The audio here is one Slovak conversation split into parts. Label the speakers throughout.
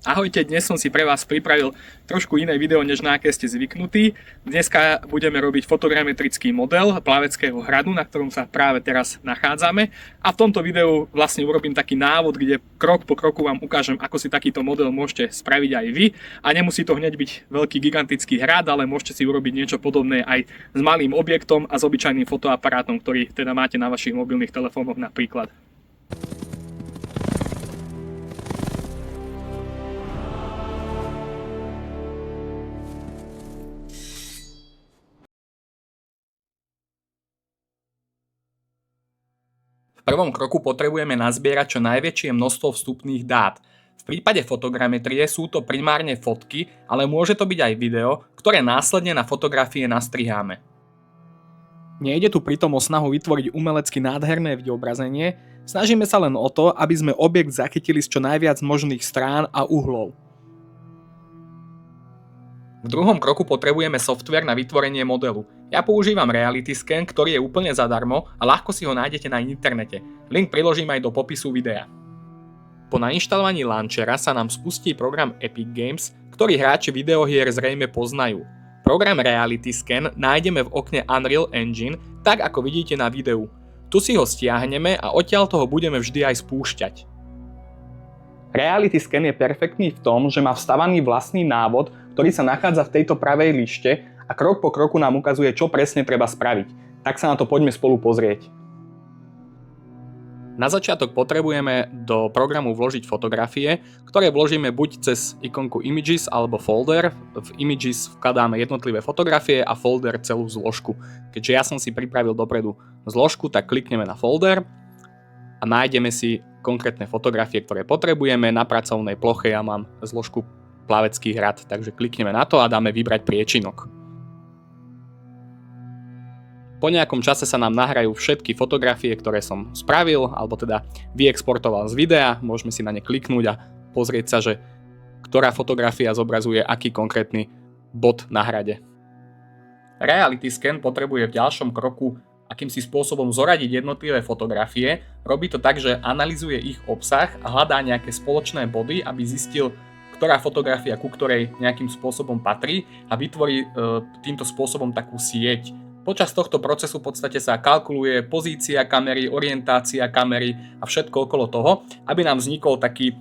Speaker 1: Ahojte, dnes som si pre vás pripravil trošku iné video, než na aké ste zvyknutí. Dneska budeme robiť fotogrametrický model plaveckého hradu, na ktorom sa práve teraz nachádzame. A v tomto videu vlastne urobím taký návod, kde krok po kroku vám ukážem, ako si takýto model môžete spraviť aj vy. A nemusí to hneď byť veľký gigantický hrad, ale môžete si urobiť niečo podobné aj s malým objektom a s obyčajným fotoaparátom, ktorý teda máte na vašich mobilných telefónoch napríklad. V prvom kroku potrebujeme nazbierať čo najväčšie množstvo vstupných dát. V prípade fotogrametrie sú to primárne fotky, ale môže to byť aj video, ktoré následne na fotografie nastriháme. Nejde tu pritom o snahu vytvoriť umelecky nádherné vyobrazenie, snažíme sa len o to, aby sme objekt zachytili z čo najviac možných strán a uhlov. V druhom kroku potrebujeme softvér na vytvorenie modelu. Ja používam Reality Scan, ktorý je úplne zadarmo a ľahko si ho nájdete na internete. Link priložím aj do popisu videa. Po nainštalovaní launchera sa nám spustí program Epic Games, ktorý hráči videohier zrejme poznajú. Program Reality Scan nájdeme v okne Unreal Engine, tak ako vidíte na videu. Tu si ho stiahneme a odtiaľ toho budeme vždy aj spúšťať. Reality Scan je perfektný v tom, že má vstavaný vlastný návod, ktorý sa nachádza v tejto pravej lište a krok po kroku nám ukazuje, čo presne treba spraviť. Tak sa na to poďme spolu pozrieť. Na začiatok potrebujeme do programu vložiť fotografie, ktoré vložíme buď cez ikonku Images alebo Folder. V Images vkladáme jednotlivé fotografie a Folder celú zložku. Keďže ja som si pripravil dopredu zložku, tak klikneme na Folder a nájdeme si konkrétne fotografie, ktoré potrebujeme. Na pracovnej ploche ja mám zložku Plavecký hrad, takže klikneme na to a dáme vybrať priečinok. Po nejakom čase sa nám nahrajú všetky fotografie, ktoré som spravil, alebo teda vyexportoval z videa, môžeme si na ne kliknúť a pozrieť sa, že ktorá fotografia zobrazuje aký konkrétny bod na hrade. Reality Scan potrebuje v ďalšom kroku akýmsi spôsobom zoradiť jednotlivé fotografie. Robí to tak, že analyzuje ich obsah a hľadá nejaké spoločné body, aby zistil, ktorá fotografia ku ktorej nejakým spôsobom patrí a vytvorí týmto spôsobom takú sieť. Počas tohto procesu v podstate sa kalkuluje pozícia kamery, orientácia kamery a všetko okolo toho, aby nám vznikol taký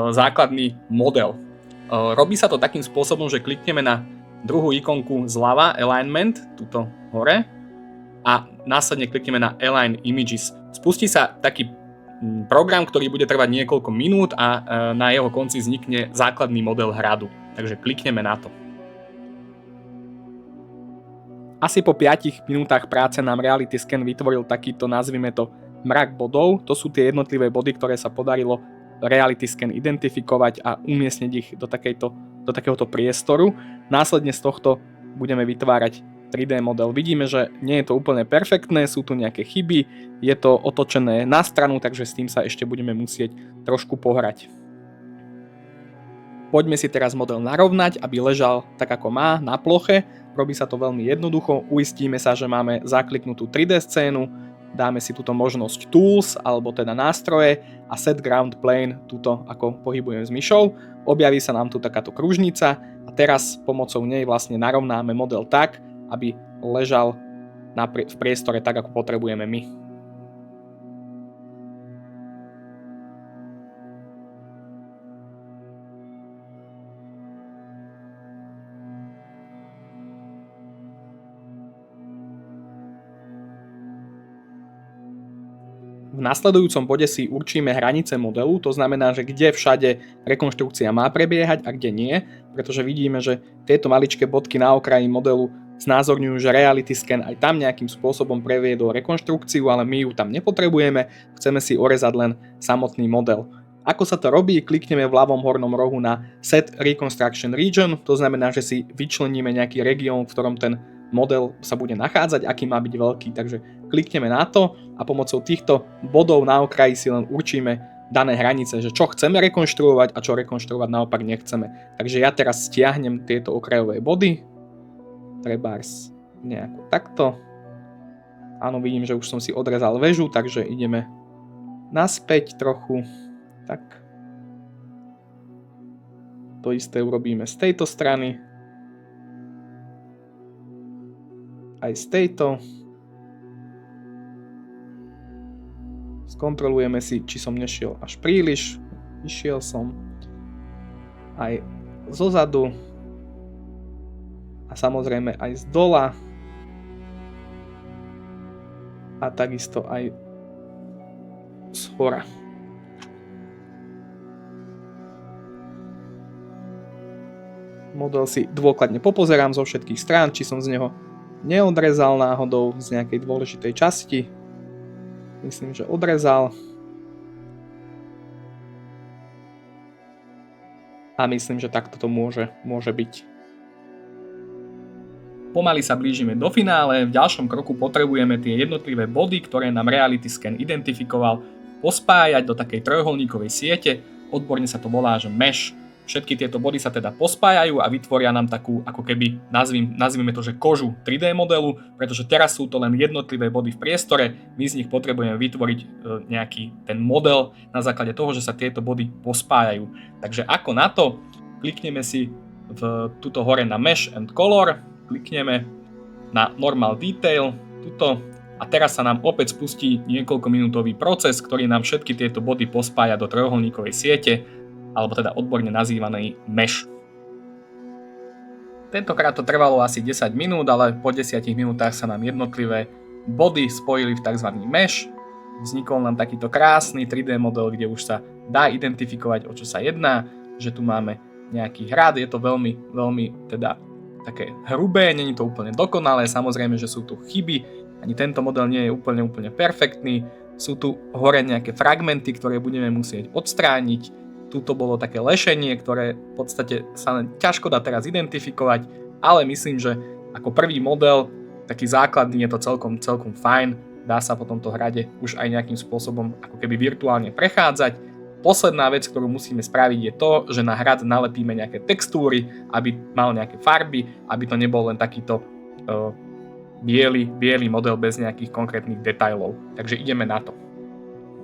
Speaker 1: základný model. Robí sa to takým spôsobom, že klikneme na druhú ikonku zľava, Alignment, tuto hore, a následne klikneme na Align Images. Spustí sa taký program, ktorý bude trvať niekoľko minút a na jeho konci vznikne základný model hradu. Takže klikneme na to. Asi po 5 minútach práce nám Reality Scan vytvoril takýto, nazvime to, mrak bodov. To sú tie jednotlivé body, ktoré sa podarilo Reality Scan identifikovať a umiestniť ich do takéhoto priestoru. Následne z tohto budeme vytvárať 3D model. Vidíme, že nie je to úplne perfektné, sú tu nejaké chyby, je to otočené na stranu, takže s tým sa ešte budeme musieť trošku pohrať. Poďme si teraz model narovnať, aby ležal tak ako má na ploche. Robí sa to veľmi jednoducho, uistíme sa, že máme zakliknutú 3D scénu, dáme si túto možnosť Tools alebo teda nástroje a Set Ground Plane, túto ako pohybujem s myšou. Objaví sa nám tu takáto kružnica a teraz pomocou nej vlastne narovnáme model tak, aby ležal v priestore tak, ako potrebujeme my. V nasledujúcom bode si určíme hranice modelu, to znamená, že kde všade rekonštrukcia má prebiehať a kde nie, pretože vidíme, že tieto maličké bodky na okraji modelu znázorňujú, že Reality Scan aj tam nejakým spôsobom previedol rekonštrukciu, ale my ju tam nepotrebujeme, chceme si orezať len samotný model. Ako sa to robí? Klikneme v ľavom hornom rohu na Set Reconstruction Region, to znamená, že si vyčleníme nejaký región, v ktorom ten model sa bude nachádzať, aký má byť veľký, takže klikneme na to a pomocou týchto bodov na okraji si len určíme dané hranice, že čo chceme rekonštruovať a čo rekonštruovať naopak nechceme. Takže ja teraz stiahnem tieto okrajové body, trebárs nejako takto. Áno, vidím, že už som si odrezal väžu, takže ideme naspäť trochu. Tak. to isté urobíme z tejto strany. Aj z tejto. Skontrolujeme si, či som nešiel až príliš. Išiel som aj zozadu. A samozrejme aj z dola. A takisto aj z hora. Model si dôkladne popozerám zo všetkých strán, či som z neho neodrezal náhodou z nejakej dôležitej časti. Myslím, že odrezal. A myslím, že takto to môže byť. Pomaly sa blížime do finále, v ďalšom kroku potrebujeme tie jednotlivé body, ktoré nám Reality Scan identifikoval, pospájať do takej trojuholníkovej siete, odborne sa to volá, že mesh. Všetky tieto body sa teda pospájajú a vytvoria nám takú, ako keby, nazvime to, že kožu 3D modelu, pretože teraz sú to len jednotlivé body v priestore, my z nich potrebujeme vytvoriť nejaký ten model na základe toho, že sa tieto body pospájajú. Takže ako na to? Klikneme si tuto hore na Mesh and Color, klikneme na Normal Detail, tuto, a teraz sa nám opäť spustí niekoľkominútový proces, ktorý nám všetky tieto body pospája do trojuholníkovej siete, alebo teda odborne nazývaný mesh. Tentokrát to trvalo asi 10 minút, ale po 10 minútach sa nám jednotlivé body spojili v tzv. Mesh. Vznikol nám takýto krásny 3D model, kde už sa dá identifikovať, o čo sa jedná, že tu máme nejaký hrad, je to veľmi teda také hrubé, nie je to úplne dokonalé, samozrejme, že sú tu chyby, ani tento model nie je úplne perfektný, sú tu hore nejaké fragmenty, ktoré budeme musieť odstrániť. Tuto bolo také lešenie, ktoré v podstate sa len ťažko dá teraz identifikovať, ale myslím, že ako prvý model, taký základný, je to celkom fajn, dá sa po tomto hrade už aj nejakým spôsobom ako keby virtuálne prechádzať. Posledná vec, ktorú musíme spraviť, je to, že na hrad nalepíme nejaké textúry, aby mal nejaké farby, aby to nebol len takýto biely model bez nejakých konkrétnych detailov. Takže ideme na to.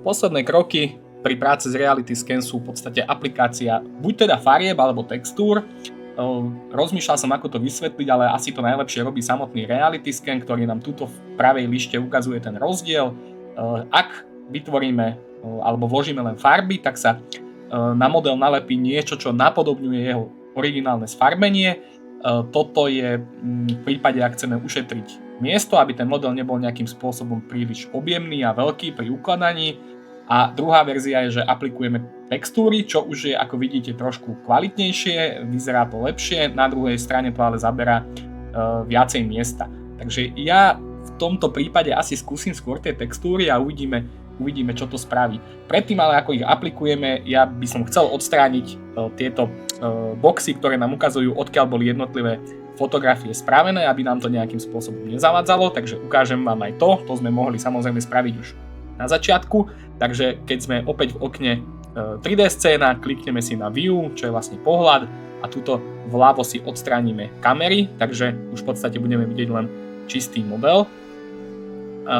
Speaker 1: Posledné kroky pri práci s Reality Scan sú v podstate aplikácia buď teda farieb alebo textúr. Rozmýšľal som, ako to vysvetliť, ale asi to najlepšie robí samotný Reality Scan, ktorý nám tuto v pravej lište ukazuje ten rozdiel. Ak vytvoríme alebo vložíme len farby, tak sa na model nalepí niečo, čo napodobňuje jeho originálne sfarbenie. Toto je v prípade, ak chceme ušetriť miesto, aby ten model nebol nejakým spôsobom príliš objemný a veľký pri ukladaní. A druhá verzia je, že aplikujeme textúry, čo už je, ako vidíte, trošku kvalitnejšie, vyzerá to lepšie, na druhej strane to ale zaberá viacej miesta. Takže ja v tomto prípade asi skúsim skôr tie textúry a uvidíme, čo to spraví. Predtým ale, ako ich aplikujeme, ja by som chcel odstrániť tieto boxy, ktoré nám ukazujú, odkiaľ boli jednotlivé fotografie spravené, aby nám to nejakým spôsobom nezavadzalo, takže ukážem vám aj to sme mohli samozrejme spraviť už na začiatku, takže keď sme opäť v okne 3D scéna, klikneme si na View, čo je vlastne pohľad, a tuto vľavo si odstránime kamery, takže už v podstate budeme vidieť len čistý model.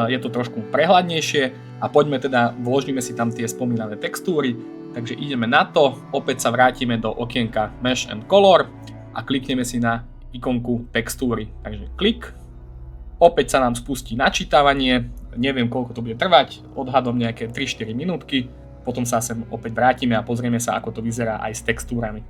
Speaker 1: Je to trošku prehľadnejšie a poďme teda, vložíme si tam tie spomínané textúry, takže ideme na to, opäť sa vrátime do okienka Mesh and Color a klikneme si na ikonku textúry, takže klik. Opäť sa nám spustí načítavanie, neviem koľko to bude trvať, odhadom nejaké 3-4 minútky, potom sa sem opäť vrátime a pozrieme sa, ako to vyzerá aj s textúrami.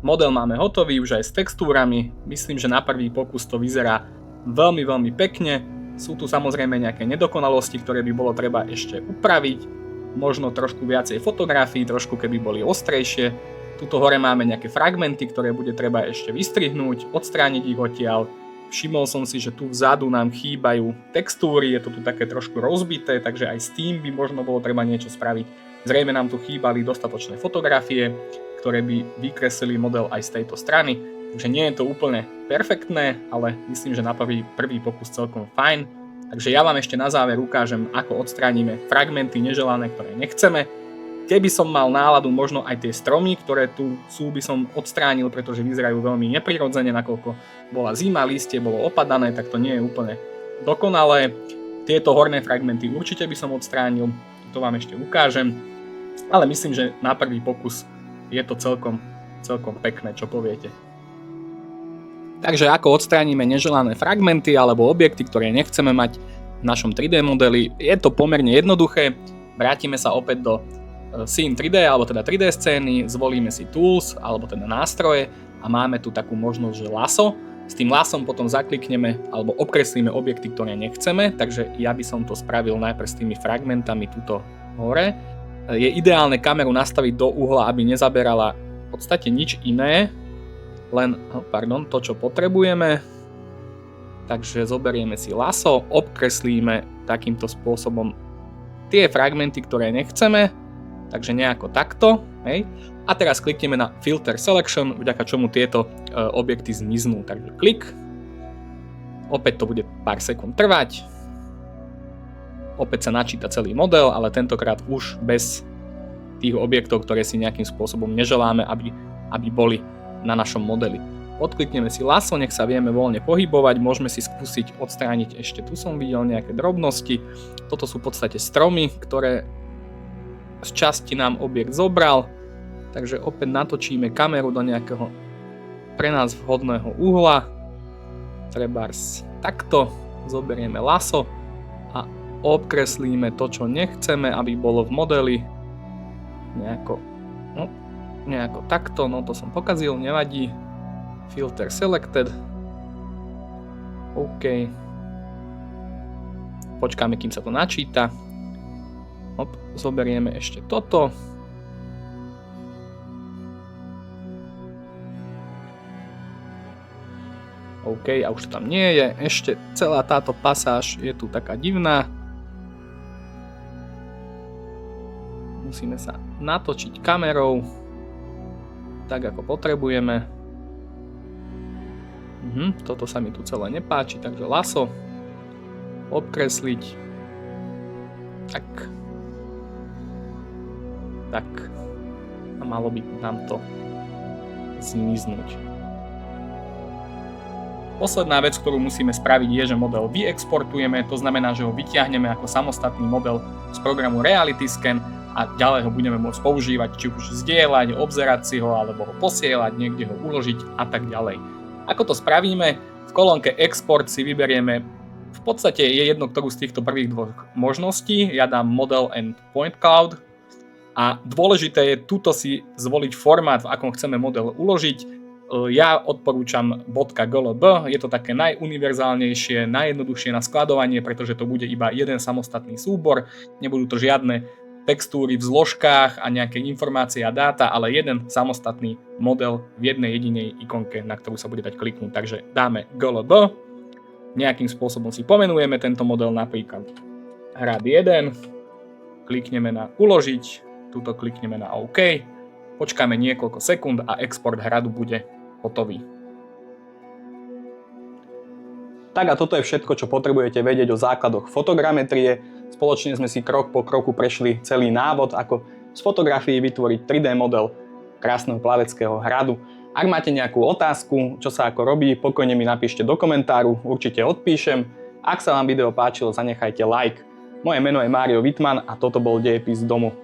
Speaker 1: Model máme hotový už aj s textúrami, myslím, že na prvý pokus to vyzerá veľmi pekne. Sú tu samozrejme nejaké nedokonalosti, ktoré by bolo treba ešte upraviť, možno trošku viacej fotografií, trošku keby boli ostrejšie. Tuto hore máme nejaké fragmenty, ktoré bude treba ešte vystrihnúť, odstrániť ich odtiaľ. Všimol som si, že tu vzadu nám chýbajú textúry, je to tu také trošku rozbité, takže aj s tým by možno bolo treba niečo spraviť. Zrejme nám tu chýbali dostatočné fotografie, ktoré by vykreslili model aj z tejto strany. Takže nie je to úplne perfektné, ale myslím, že na prvý pokus celkom fajn. Takže ja vám ešte na záver ukážem, ako odstránime fragmenty neželané, ktoré nechceme. Keby som mal náladu, možno aj tie stromy, ktoré tu sú, by som odstránil, pretože vyzerajú veľmi neprirodzene, nakoľko bola zima, listie bolo opadané, tak to nie je úplne dokonalé. Tieto horné fragmenty určite by som odstránil, to vám ešte ukážem, ale myslím, že na prvý pokus je to celkom pekné, čo poviete. Takže ako odstránime neželané fragmenty alebo objekty, ktoré nechceme mať v našom 3D modeli, je to pomerne jednoduché. Vrátime sa opäť do Scene 3D alebo teda 3D scény, zvolíme si Tools alebo teda nástroje a máme tu takú možnosť, že lasso. S tým lasom potom zaklikneme alebo obkreslíme objekty, ktoré nechceme, takže ja by som to spravil najprv s tými fragmentami tuto hore. Je ideálne kameru nastaviť do uhla, aby nezaberala v podstate nič iné, len to, čo potrebujeme. Takže zoberieme si lasso, obkreslíme takýmto spôsobom tie fragmenty, ktoré nechceme, takže nejako takto. Hej. A teraz klikneme na Filter Selection, vďaka čomu tieto objekty zmiznú. Takže klik, opäť to bude pár sekúnd trvať, opäť sa načíta celý model, ale tentokrát už bez tých objektov, ktoré si nejakým spôsobom neželáme, aby boli na našom modeli. Odklikneme si lasso, nech sa vieme voľne pohybovať, môžeme si skúsiť odstrániť, ešte tu som videl nejaké drobnosti. Toto sú v podstate stromy, ktoré z časti nám objekt zobral, takže opäť natočíme kameru do nejakého pre nás vhodného uhla, trebárs takto, zoberieme lasso a obkreslíme to, čo nechceme, aby bolo v modeli nejako takto, no to som pokazil, nevadí. Filter selected. OK. Počkáme, kým sa to načíta. Zoberieme ešte toto. OK, a už to tam nie je. Ešte celá táto pasáž je tu taká divná. Musíme sa natočiť kamerou tak, ako potrebujeme. Toto sa mi tu celé nepáči, takže lasso, obkresliť, tak a malo by nám to zmiznúť. Posledná vec, ktorú musíme spraviť, je, že model vyexportujeme, to znamená, že ho vyťahneme ako samostatný model z programu Reality Scan a ďalej ho budeme môcť používať, či už zdieľať, obzerať si ho, alebo ho posielať, niekde ho uložiť a tak ďalej. Ako to spravíme? V kolónke Export si vyberieme, v podstate je jedno, ktorú z týchto prvých dvoch možností. Ja dám Model and Point Cloud a dôležité je tuto si zvoliť formát, v akom chceme model uložiť. Ja odporúčam .glb, je to také najuniverzálnejšie, najjednoduchšie na skladovanie, pretože to bude iba jeden samostatný súbor, nebudú to žiadne textúry v zložkách a nejaké informácie a dáta, ale jeden samostatný model v jednej jedinej ikonke, na ktorú sa bude dať kliknúť. Takže dáme glb, nejakým spôsobom si pomenujeme tento model, napríklad hrad 1, klikneme na uložiť, tuto klikneme na OK, počkáme niekoľko sekúnd a export hradu bude hotový. Tak a toto je všetko, čo potrebujete vedieť o základoch fotogrametrie. Spoločne sme si krok po kroku prešli celý návod, ako z fotografií vytvoriť 3D model krásneho plaveckého hradu. Ak máte nejakú otázku, čo sa ako robí, pokojne mi napíšte do komentáru, určite odpíšem. Ak sa vám video páčilo, zanechajte like. Moje meno je Mário Wittmann a toto bol Dejepis domu.